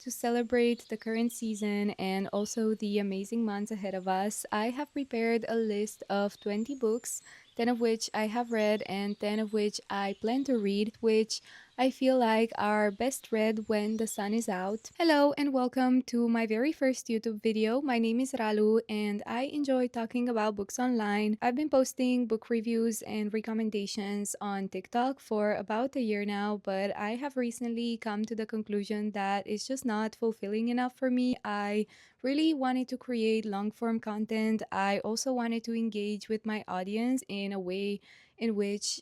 To celebrate the current season and also the amazing months ahead of us, I have prepared a list of 20 books, 10 of which I have read and 10 of which I plan to read, which I feel like are best read when the sun is out. Hello and welcome to my very first YouTube video. My name is Ralu and I enjoy talking about books online. I've been posting book reviews and recommendations on TikTok for about a year now, but I have recently come to the conclusion that it's just not fulfilling enough for me. I really wanted to create long form content. I also wanted to engage with my audience in a way in which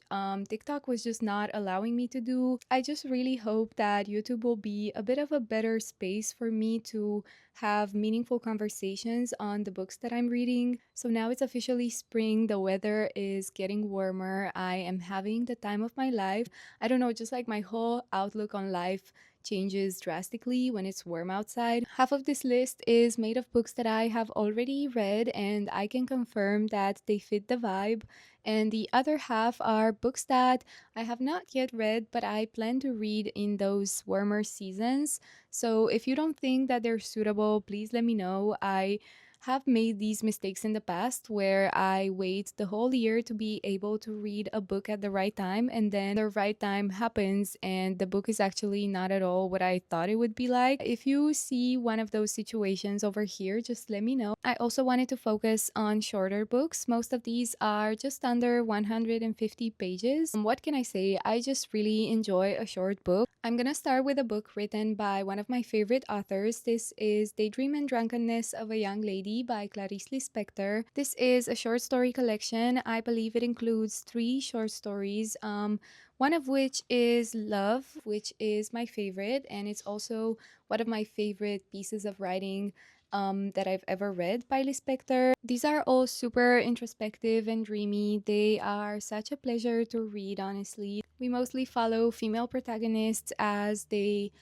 TikTok was just not allowing me to do. I just really hope that YouTube will be a bit of a better space for me to have meaningful conversations on the books that I'm reading. So now it's officially spring, the weather is getting warmer, I am having the time of my life. I don't know, just like my whole outlook on life changes drastically when it's warm outside. Half of this list is made of books that I have already read and I can confirm that they fit the vibe, and the other half are books that I have not yet read but I plan to read in those warmer seasons. So if you don't think that they're suitable, please let me know. I have made these mistakes in the past where I wait the whole year to be able to read a book at the right time, and then the right time happens and the book is actually not at all what I thought it would be like. If you see one of those situations over here, just let me know. I also wanted to focus on shorter books. Most of these are just under 150 pages. What can I say? I just really enjoy a short book. I'm gonna start with a book written by one of my favorite authors. This is Daydream and Drunkenness of a Young Lady by Clarice Lispector. This is a short story collection. I believe it includes 3 short stories, one of which is Love, which is my favorite, and it's also one of my favorite pieces of writing that I've ever read by Lispector. These are all super introspective and dreamy. They are such a pleasure to read, honestly. We mostly follow female protagonists as they,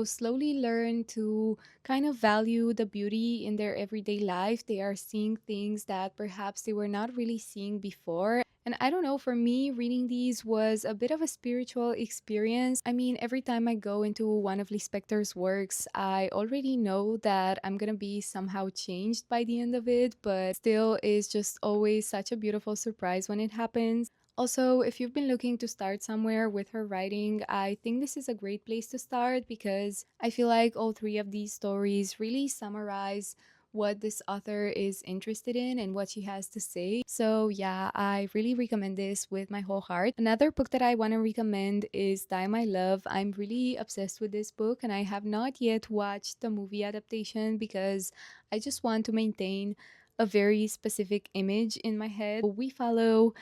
slowly learn to kind of value the beauty in their everyday life. They are seeing things that perhaps they were not really seeing before. And I don't know, for me, reading these was a bit of a spiritual experience. I mean, every time I go into one of Lee Spector's works, I already know that I'm gonna be somehow changed by the end of it, but still, it's just always such a beautiful surprise when it happens. Also, if you've been looking to start somewhere with her writing, I think this is a great place to start because I feel like all 3 of these stories really summarize what this author is interested in and what she has to say. So yeah, I really recommend this with my whole heart. Another book that I want to recommend is Die My Love. I'm really obsessed with this book and I have not yet watched the movie adaptation because I just want to maintain a very specific image in my head. We follow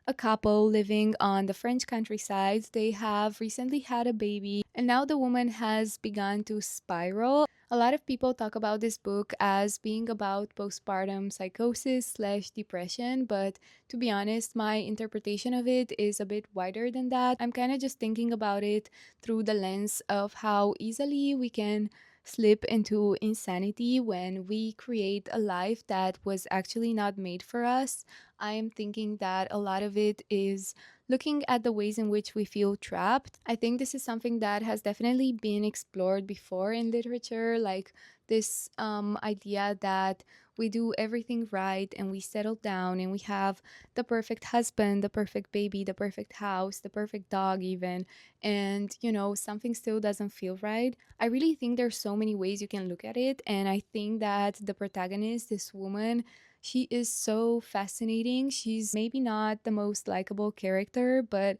a couple living on the French countryside. They have recently had a baby, and now the woman has begun to spiral. A lot of people talk about this book as being about postpartum psychosis slash depression, but to be honest, my interpretation of it is a bit wider than that. I'm kind of just thinking about it through the lens of how easily we can slip into insanity when we create a life that was actually not made for us. I am thinking that a lot of it is looking at the ways in which we feel trapped. I think this is something that has definitely been explored before in literature, like this idea that we do everything right and we settle down and we have the perfect husband, the perfect baby, the perfect house, the perfect dog, even, and something still doesn't feel right. I really think there's so many ways you can look at it, and I think that the protagonist, this woman, she is so fascinating. She's maybe not the most likable character, but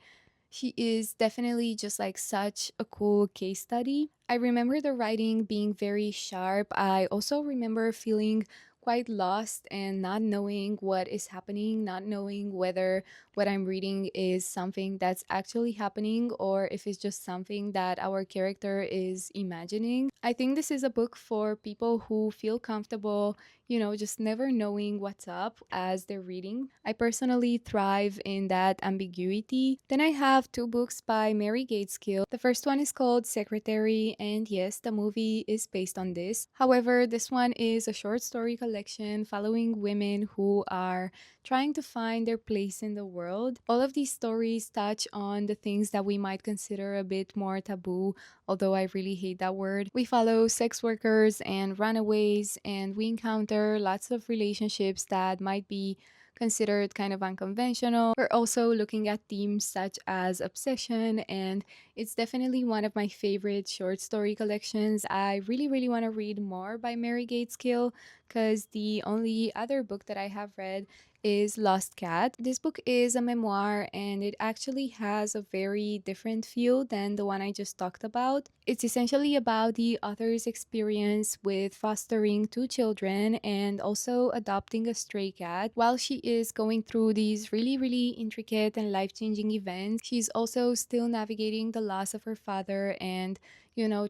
she is definitely just like such a cool case study. I remember the writing being very sharp. I also remember feeling quite lost and not knowing what is happening, not knowing whether what I'm reading is something that's actually happening or if it's just something that our character is imagining. I think this is a book for people who feel comfortable, just never knowing what's up as they're reading. I personally thrive in that ambiguity. Then I have two books by Mary Gateskill. The first one is called Secretary, and yes, the movie is based on this. However, this one is a short story collection following women who are trying to find their place in the world. All of these stories touch on the things that we might consider a bit more taboo, although I really hate that word. We follow sex workers and runaways, and we encounter lots of relationships that might be considered kind of unconventional. We're also looking at themes such as obsession, and it's definitely one of my favorite short story collections. I really, really want to read more by Mary Gateskill because the only other book that I have read is Lost Cat. This book is a memoir and it actually has a very different feel than the one I just talked about. It's essentially about the author's experience with fostering two children and also adopting a stray cat. While she is going through these really, really intricate and life changing events, she's also still navigating the loss of her father and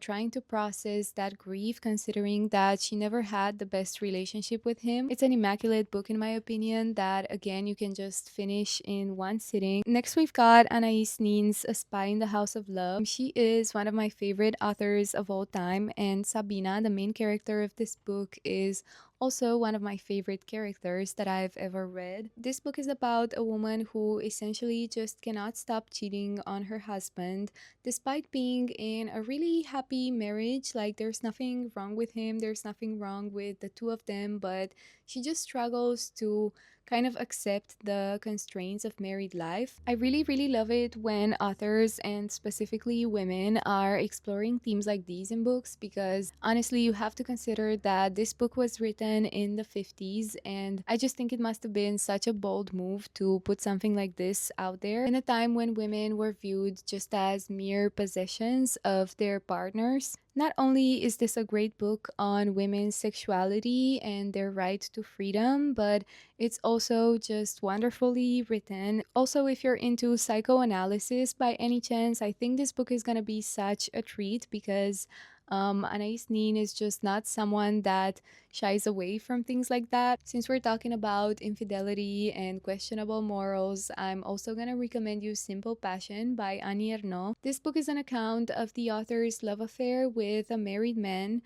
trying to process that grief considering that she never had the best relationship with him. It's an immaculate book in my opinion that again you can just finish in one sitting. Next we've got Anais Nin's A Spy in the House of Love. She is one of my favorite authors of all time, and Sabina, the main character of this book, is also one of my favorite characters that I've ever read. This book is about a woman who essentially just cannot stop cheating on her husband despite being in a really happy marriage. Like, there's nothing wrong with him, there's nothing wrong with the two of them, but she just struggles to kind of accept the constraints of married life. I really, really love it when authors and specifically women are exploring themes like these in books because honestly, you have to consider that this book was written in the 50s, and I just think it must have been such a bold move to put something like this out there in a time when women were viewed just as mere possessions of their partners. Not only is this a great book on women's sexuality and their right to freedom, but it's also just wonderfully written. Also, if you're into psychoanalysis by any chance, I think this book is gonna be such a treat because Anais Nin is just not someone that shies away from things like that. Since we're talking about infidelity and questionable morals, I'm also gonna recommend you Simple Passion by Annie Ernaux. This book is an account of the author's love affair with a married man.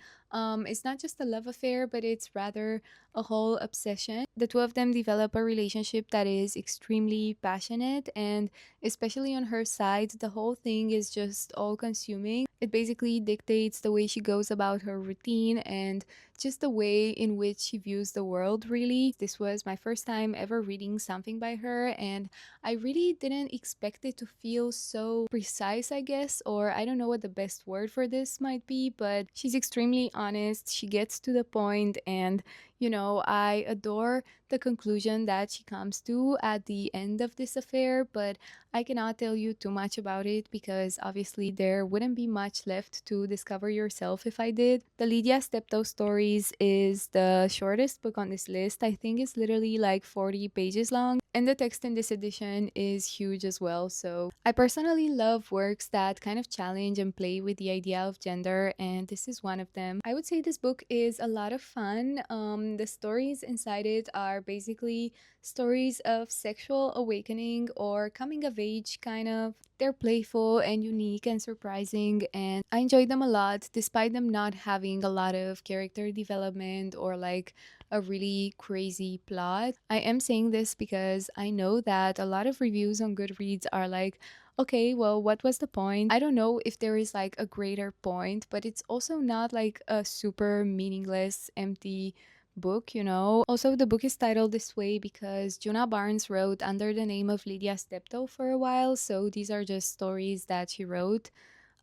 It's not just a love affair, but it's rather a whole obsession. The two of them develop a relationship that is extremely passionate, and especially on her side, the whole thing is just all consuming. It basically dictates the way she goes about her routine and just the way in which she views the world, really. This was my first time ever reading something by her, and I really didn't expect it to feel so precise, I guess, or I don't know what the best word for this might be, but she's extremely honest, she gets to the point, and I adore the conclusion that she comes to at the end of this affair, but I cannot tell you too much about it because obviously there wouldn't be much left to discover yourself if I did. The Lydia Steptoe Stories is the shortest book on this list. I think it's literally like 40 pages long, and the text in this edition is huge as well. So I personally love works that kind of challenge and play with the idea of gender, and this is one of them. I would say this book is a lot of fun. The stories inside it are basically stories of sexual awakening or coming of age, kind of. They're playful and unique and surprising, and I enjoyed them a lot despite them not having a lot of character development or like a really crazy plot. I am saying this because I know that a lot of reviews on Goodreads are like, okay, well, what was the point? I don't know if there is like a greater point, but it's also not like a super meaningless, empty book. Also, the book is titled this way because Juna Barnes wrote under the name of Lydia Steptoe for a while, so these are just stories that she wrote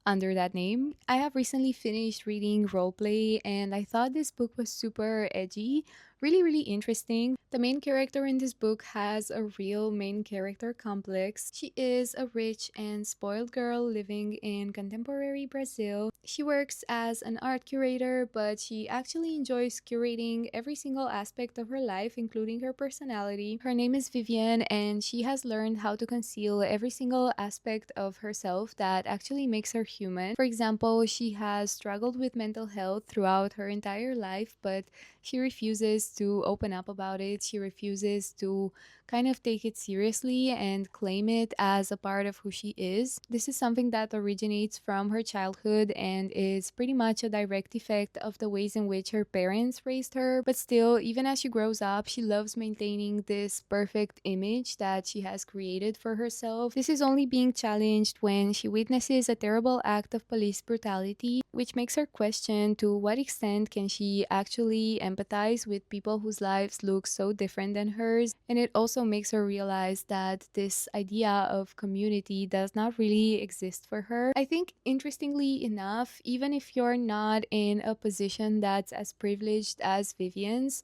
under that name. I have recently finished reading Roleplay and I thought this book was super edgy, really, really interesting. The main character in this book has a real main character complex. She is a rich and spoiled girl living in contemporary Brazil. She works as an art curator, but she actually enjoys curating every single aspect of her life, including her personality. Her name is Vivian, and she has learned how to conceal every single aspect of herself that actually makes her human. For example, she has struggled with mental health throughout her entire life, but she refuses to open up about it. She refuses to kind of take it seriously and claim it as a part of who she is. This is something that originates from her childhood and is pretty much a direct effect of the ways in which her parents raised her. But still, even as she grows up, she loves maintaining this perfect image that she has created for herself. This is only being challenged when she witnesses a terrible act of police brutality, which makes her question to what extent can she actually empathize with people whose lives look so different than hers. And it also makes her realize that this idea of community does not really exist for her. I think, interestingly enough, even if you're not in a position that's as privileged as Vivian's,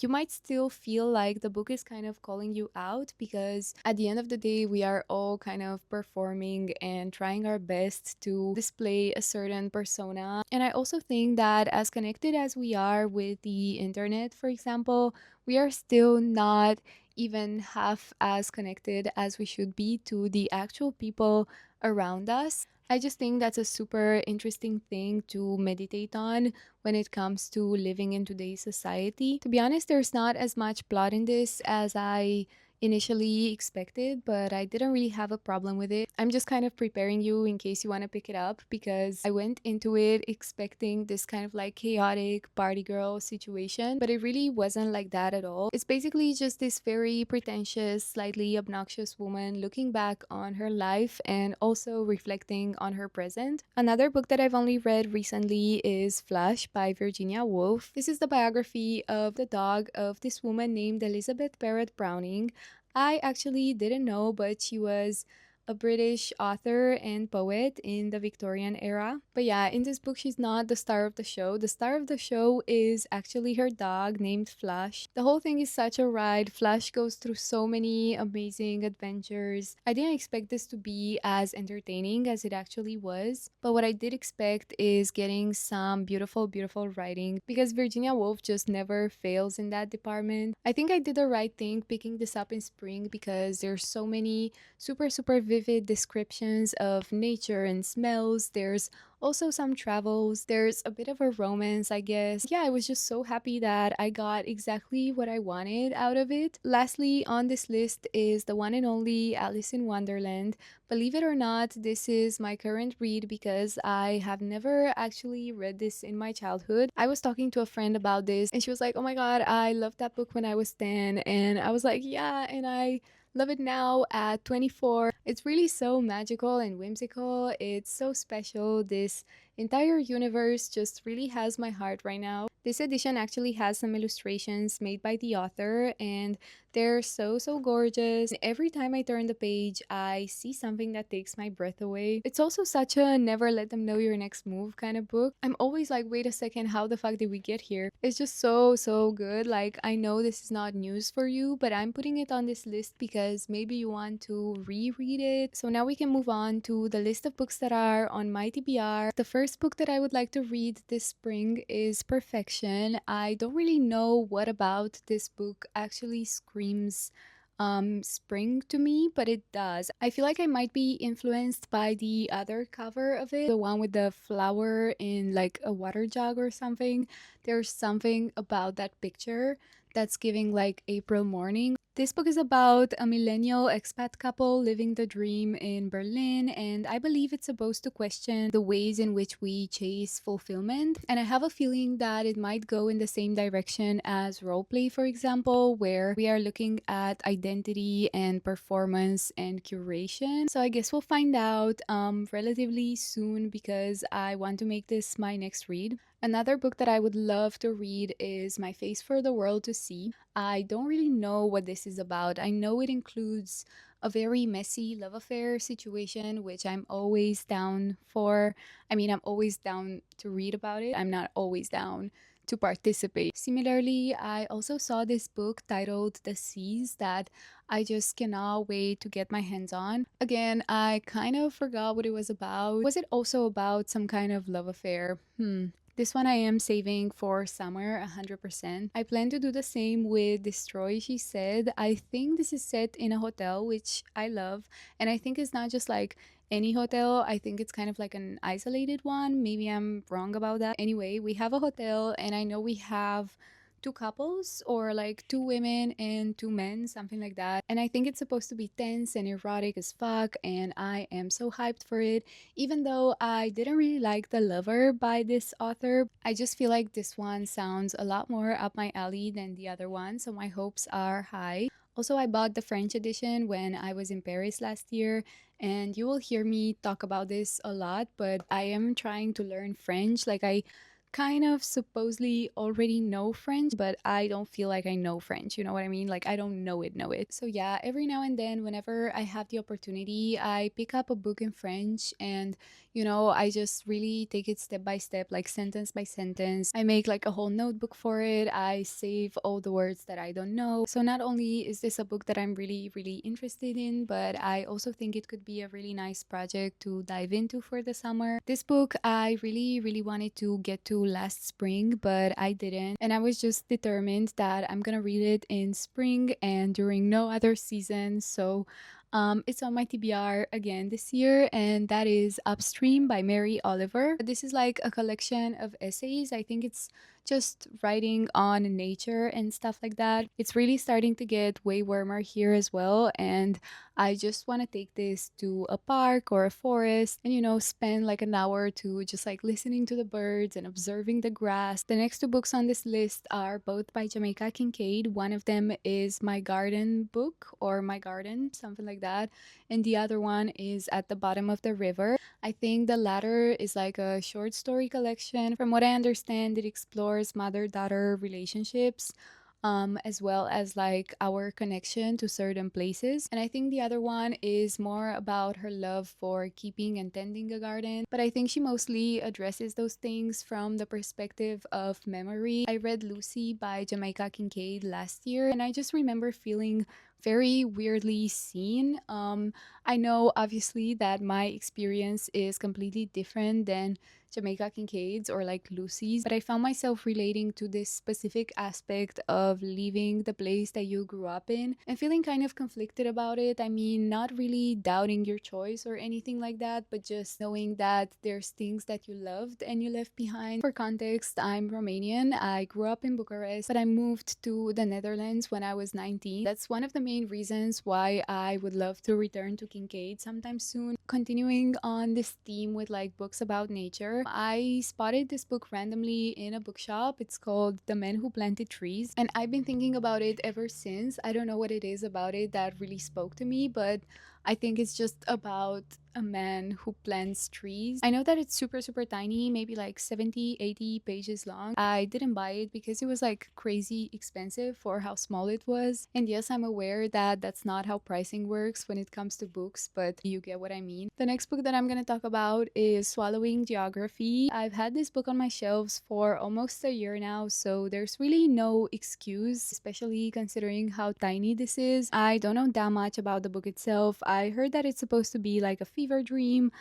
you might still feel like the book is kind of calling you out, because at the end of the day, we are all kind of performing and trying our best to display a certain persona. And I also think that as connected as we are with the internet, for example, we are still not even half as connected as we should be to the actual people around us. I just think that's a super interesting thing to meditate on when it comes to living in today's society. To be honest, there's not as much plot in this as I initially expected, but I didn't really have a problem with it. I'm just kind of preparing you in case you want to pick it up, because I went into it expecting this kind of like chaotic party girl situation, but it really wasn't like that at all. It's basically just this very pretentious, slightly obnoxious woman looking back on her life and also reflecting on her present. Another book that I've only read recently is Flash by Virginia Woolf. This is the biography of the dog of this woman named Elizabeth Barrett Browning. I actually didn't know, but she was a British author and poet in the Victorian era. But yeah, in this book, she's not the star of the show. The star of the show is actually her dog named Flash. The whole thing is such a ride. Flash goes through so many amazing adventures. I didn't expect this to be as entertaining as it actually was, but what I did expect is getting some beautiful, beautiful writing, because Virginia Woolf just never fails in that department. I think I did the right thing picking this up in spring, because there's so many super, super vivid descriptions of nature and smells. There's also some travels. There's a bit of a romance, I guess. Yeah, I was just so happy that I got exactly what I wanted out of it. Lastly, on this list is the one and only Alice in Wonderland. Believe it or not, this is my current read because I have never actually read this in my childhood. I was talking to a friend about this and she was like, oh my god, I loved that book when I was 10. And I was like, yeah, and I love it now at 24. It's really so magical and whimsical. It's so special. This entire universe just really has my heart right now. This edition actually has some illustrations made by the author, and they're so, so gorgeous. Every time I turn the page, I see something that takes my breath away. It's also such a never let them know your next move kind of book. I'm always like, wait a second, how the fuck did we get here? It's just so, so good. Like, I know this is not news for you, but I'm putting it on this list because maybe you want to reread it. So now we can move on to the list of books that are on my TBR. The first book that I would like to read this spring is Perfection. I don't really know what about this book actually screams spring to me, but it does. I feel like I might be influenced by the other cover of it, the one with the flower in like a water jug or something. There's something about that picture that's giving like April morning. This book is about a millennial expat couple living the dream in Berlin, and I believe it's supposed to question the ways in which we chase fulfillment. And I have a feeling that it might go in the same direction as roleplay, for example, where we are looking at identity and performance and curation. So I guess we'll find out relatively soon, because I want to make this my next read. Another book that I would love to read is My Face for the World to See. I don't really know what this is about. I know it includes a very messy love affair situation, which I'm always down for. I mean, I'm always down to read about it. I'm not always down to participate. Similarly, I also saw this book titled The Seas that I just cannot wait to get my hands on. Again, I kind of forgot what it was about. Was it also about some kind of love affair? This one I am saving for summer 100%. I plan to do the same with Destroy, She Said. I think this is set in a hotel, which I love. And I think it's not just like any hotel. I think it's kind of like an isolated one. Maybe I'm wrong about that. Anyway, we have a hotel and I know we have two couples, or like two women and two men, something like that. And I think it's supposed to be tense and erotic as fuck, and I am so hyped for it. Even though I didn't really like The Lover by this author, I just feel like this one sounds a lot more up my alley than the other one, so my hopes are high. Also, I bought the French edition when I was in Paris last year, and you will hear me talk about this a lot, but I am trying to learn French. Like, I kind of supposedly already know French, but I don't feel like I know French. You know what I mean? Like, I don't know it. So yeah, every now and then, whenever I have the opportunity, I pick up a book in French, and I just really take it step by step, like sentence by sentence. I make like a whole notebook for it. I save all the words that I don't know. So not only is this a book that I'm really, really interested in, but I also think it could be a really nice project to dive into for the summer. This book I really, really wanted to get to last spring, but I didn't. And I was just determined that I'm gonna read it in spring and during no other season. So it's on my TBR again this year, and that is Upstream by Mary Oliver. This is like a collection of essays. I think it's just writing on nature and stuff like that. It's really starting to get way warmer here as well, and I just want to take this to a park or a forest and, spend like an hour or two just like listening to the birds and observing the grass. The next two books on this list are both by Jamaica Kincaid. One of them is My Garden book, or My Garden, something like that, and the other one is At the Bottom of the River. I think the latter is like a short story collection. From what I understand, it explores mother-daughter relationships, as well as like our connection to certain places. And I think the other one is more about her love for keeping and tending a garden. But I think she mostly addresses those things from the perspective of memory. I read Lucy by Jamaica Kincaid last year, and I just remember feeling very weirdly seen. I know obviously that my experience is completely different than Jamaica Kincaid's or like Lucy's, but I found myself relating to this specific aspect of leaving the place that you grew up in and feeling kind of conflicted about it. I mean, not really doubting your choice or anything like that, but just knowing that there's things that you loved and you left behind. For context, I'm Romanian. I grew up in Bucharest, but I moved to the Netherlands when I was 19. That's one of the main reasons why I would love to return to Kincaid sometime soon. Continuing on this theme with like books about nature, I spotted this book randomly in a bookshop. It's called The Men Who Planted Trees, and I've been thinking about it ever since. I don't know what it is about it that really spoke to me, but I think it's just about a man who plants trees. I know that it's super, super tiny, maybe like 70, 80 pages long. I didn't buy it because it was like crazy expensive for how small it was. And yes, I'm aware that that's not how pricing works when it comes to books, but you get what I mean. The next book that I'm going to talk about is Swallowing Geography. I've had this book on my shelves for almost a year now, so there's really no excuse, especially considering how tiny this is. I don't know that much about the book itself. I heard that it's supposed to be like a fever dream,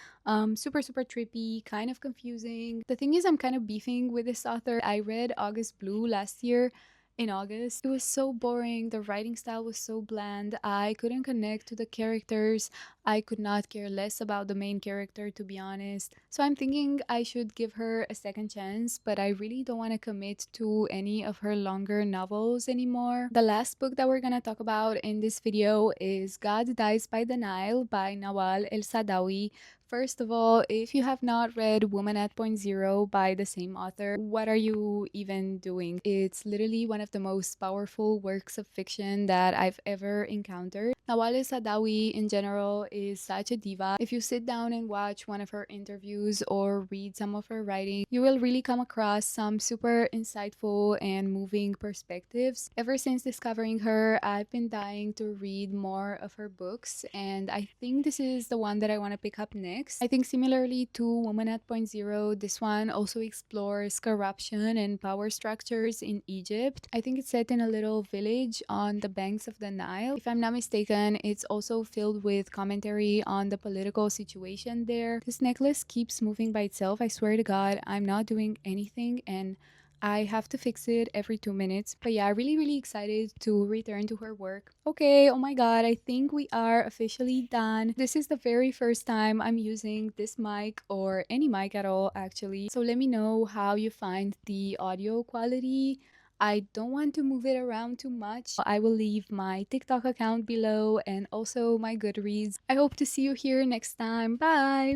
super, super trippy, kind of confusing. The thing is, I'm kind of beefing with this author. I read August Blue last year in August. It was so boring. The writing style was so bland. I couldn't connect to the characters. I could not care less about the main character, to be honest. So I'm thinking I should give her a second chance, but I really don't want to commit to any of her longer novels anymore. The last book that we're gonna talk about in this video is God Dies by the Nile by Nawal El Sadawi. First of all, if you have not read Woman at Point Zero by the same author, what are you even doing? It's literally one of the most powerful works of fiction that I've ever encountered. Nawal Sadawi in general is such a diva. If you sit down and watch one of her interviews or read some of her writing, you will really come across some super insightful and moving perspectives. Ever since discovering her, I've been dying to read more of her books, and I think this is the one that I want to pick up next. I think similarly to Woman at Point Zero, this one also explores corruption and power structures in Egypt. I think it's set in a little village on the banks of the Nile. If I'm not mistaken, it's also filled with commentary on the political situation there. This necklace keeps moving by itself. I swear to God, I'm not doing anything and I have to fix it every 2 minutes. But yeah, really, really excited to return to her work. Okay, oh my god, I think we are officially done. This is the very first time I'm using this mic, or any mic at all actually. So let me know how you find the audio quality. I don't want to move it around too much. I will leave my TikTok account below and also my Goodreads. I hope to see you here next time. Bye!